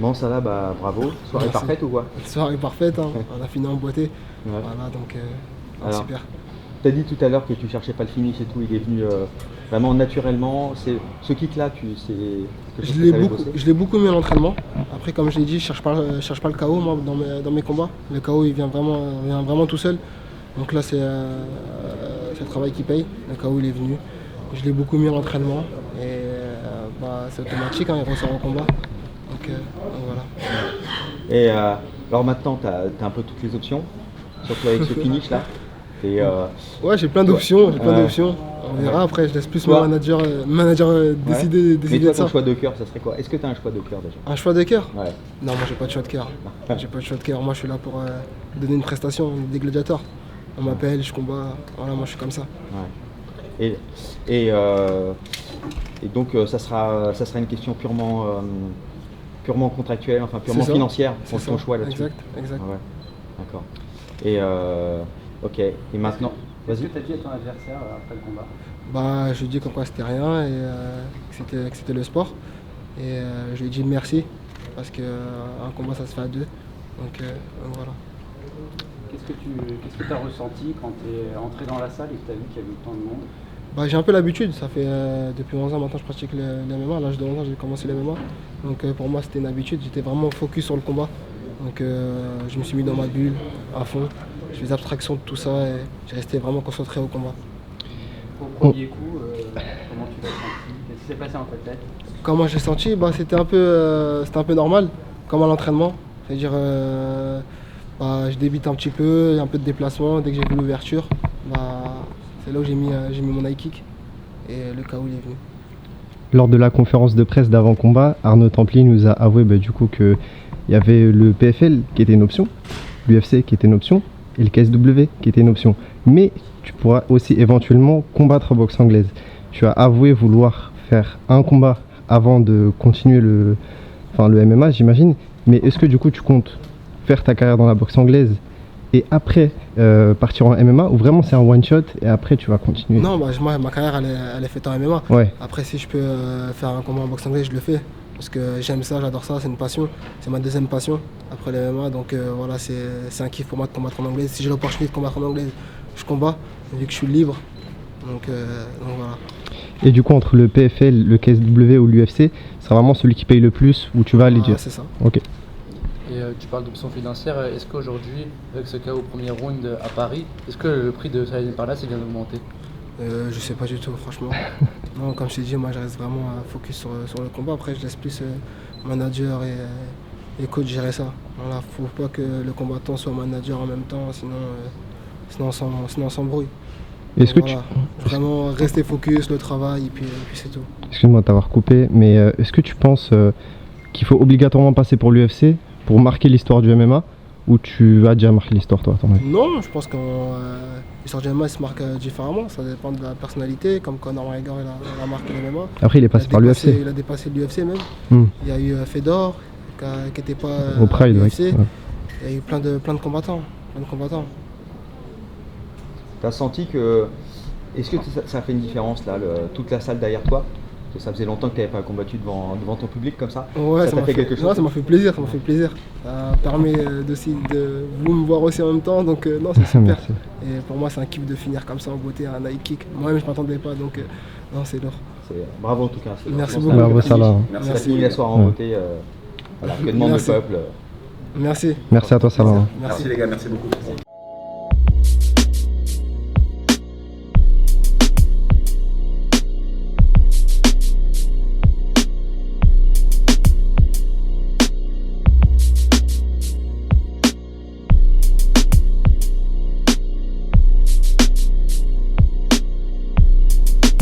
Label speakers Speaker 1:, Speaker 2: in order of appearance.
Speaker 1: Bon, ça va, bah bravo. Soirée
Speaker 2: Merci.
Speaker 1: parfaite ou quoi?
Speaker 2: Soirée parfaite, hein. On a fini en beauté.
Speaker 1: Ouais.
Speaker 2: Voilà, donc
Speaker 1: Alors,
Speaker 2: super.
Speaker 1: tu as dit tout à l'heure que tu cherchais pas le finish et tout, il est venu vraiment naturellement. Ce kick-là, c'est quelque chose que tu avais bossé?
Speaker 2: Je l'ai beaucoup mis à l'entraînement. Après, comme je l'ai dit, je cherche pas le KO moi, dans mes combats. Le KO, il vient vraiment tout seul. Donc là, c'est le travail qui paye. Le KO, il est venu. Je l'ai beaucoup mis à l'entraînement. Et c'est automatique, hein, il ressort au combat. Donc voilà.
Speaker 1: Et alors maintenant, tu as un peu toutes les options, surtout avec ce finish-là.
Speaker 2: Ouais, j'ai plein d'options. On verra après, je laisse plus mon manager décider
Speaker 1: Mais toi,
Speaker 2: de ça.
Speaker 1: ton choix de cœur, ça serait quoi? Est-ce que tu as un choix de cœur déjà?
Speaker 2: Un choix de cœur?
Speaker 1: Ouais.
Speaker 2: Non, moi j'ai pas de choix de cœur. J'ai pas de choix de cœur. Moi je suis là pour donner une prestation, des gladiateurs. On m'appelle, je combats. Voilà, moi je suis comme ça.
Speaker 1: Ouais. Et donc ça sera une question purement contractuelle, enfin purement financière pour ton choix là-dessus.
Speaker 2: Exact.
Speaker 1: Ouais. D'accord. Et ok. Et maintenant,
Speaker 3: Qu'est-ce
Speaker 1: vas-y.
Speaker 3: que tu as dit à ton adversaire après le combat?
Speaker 2: Je lui ai dit qu'en quoi c'était rien et que c'était le sport. Et je lui ai dit merci parce qu'un combat ça se fait à deux. Donc voilà.
Speaker 3: Qu'est-ce que tu as ressenti quand tu es entré dans la salle et que tu as vu qu'il y avait autant de monde?
Speaker 2: J'ai un peu l'habitude, ça fait depuis 11 ans maintenant je pratique le MMA, à l'âge de 11 ans j'ai commencé le MMA. Donc pour moi c'était une habitude, j'étais vraiment focus sur le combat. Donc je me suis mis dans ma bulle à fond, je faisais abstraction de tout ça et j'ai resté vraiment concentré au combat.
Speaker 3: Au premier coup, comment tu l'as senti? Qu'est-ce qui s'est passé dans ta tête?
Speaker 2: Comment j'ai senti? C'était un peu normal, comme à l'entraînement. C'est-à-dire je débite un petit peu, un peu de déplacement, dès que j'ai vu l'ouverture, c'est là où j'ai mis mon high kick et le KO il est venu.
Speaker 4: Lors de la conférence de presse d'avant-combat, Arnaud Templier nous a avoué du coup qu'il y avait le PFL qui était une option, l'UFC qui était une option et le KSW qui était une option. Mais tu pourras aussi éventuellement combattre en boxe anglaise. Tu as avoué vouloir faire un combat avant de continuer le MMA, j'imagine. Mais est-ce que du coup tu comptes faire ta carrière dans la boxe anglaise et après partir en MMA, ou vraiment c'est un one shot et après tu vas continuer?
Speaker 2: Non, moi ma carrière elle est faite en MMA.
Speaker 4: Ouais.
Speaker 2: Après si je peux faire un combat en boxe anglaise, je le fais. Parce que j'aime ça, j'adore ça, c'est une passion. C'est ma deuxième passion après le MMA. Donc voilà, c'est un kiff pour moi de combattre en anglaise. Si j'ai l'opportunité de combattre en anglaise, je combats, vu que je suis libre. Donc voilà.
Speaker 4: Et du coup entre le PFL, le KSW ou l'UFC, c'est vraiment celui qui paye le plus où tu vas aller dire?
Speaker 2: C'est ça.
Speaker 4: Ok.
Speaker 5: Et tu parles d'options financières, est-ce qu'aujourd'hui, avec ce cas au premier round à Paris, est-ce que le prix de Saladin Parnasse est bien augmenté?
Speaker 2: Je sais pas du tout, franchement. Non, comme je t'ai dit, moi je reste vraiment focus sur le combat. Après, je laisse plus manager et coach gérer ça. Voilà, faut pas que le combattant soit manager en même temps, sinon on s'embrouille.
Speaker 4: Est-ce que
Speaker 2: Vraiment rester focus, le travail, et puis c'est tout.
Speaker 4: Excuse-moi de t'avoir coupé, mais est-ce que tu penses qu'il faut obligatoirement passer pour l'UFC pour marquer l'histoire du MMA, ou tu as déjà marqué l'histoire toi, à ton avis?
Speaker 2: Non, je pense que l'histoire du MMA se marque différemment, ça dépend de la personnalité, comme Conor McGregor il a marqué le MMA.
Speaker 4: Après il est passé par l'UFC.
Speaker 2: Il a dépassé l'UFC même. Il y a eu Fedor qui n'était pas
Speaker 4: au Pride,
Speaker 2: l'UFC.
Speaker 4: Ouais.
Speaker 2: Il y a eu plein de combattants.
Speaker 1: Tu as senti que. Est-ce que ça fait une différence là, toute la salle derrière toi? Parce que ça faisait longtemps que tu n'avais pas combattu devant ton public comme ça.
Speaker 2: Ouais,
Speaker 1: ça t'a fait quelque chose?
Speaker 2: Non, ça m'a fait plaisir, Ça permet de vous me voir aussi en même temps, donc non, c'est super. Et pour moi, c'est un kiff de finir comme ça en beauté, un high kick. Moi-même, je ne m'attendais pas, donc non, c'est lourd.
Speaker 1: Bravo en tout cas.
Speaker 2: Merci beaucoup.
Speaker 4: Bravo, Salah.
Speaker 1: Merci. T'as fini la soirée en beauté. Voilà, que demande le peuple.
Speaker 2: Merci.
Speaker 4: Merci à toi, Salah.
Speaker 1: Merci les gars, merci beaucoup.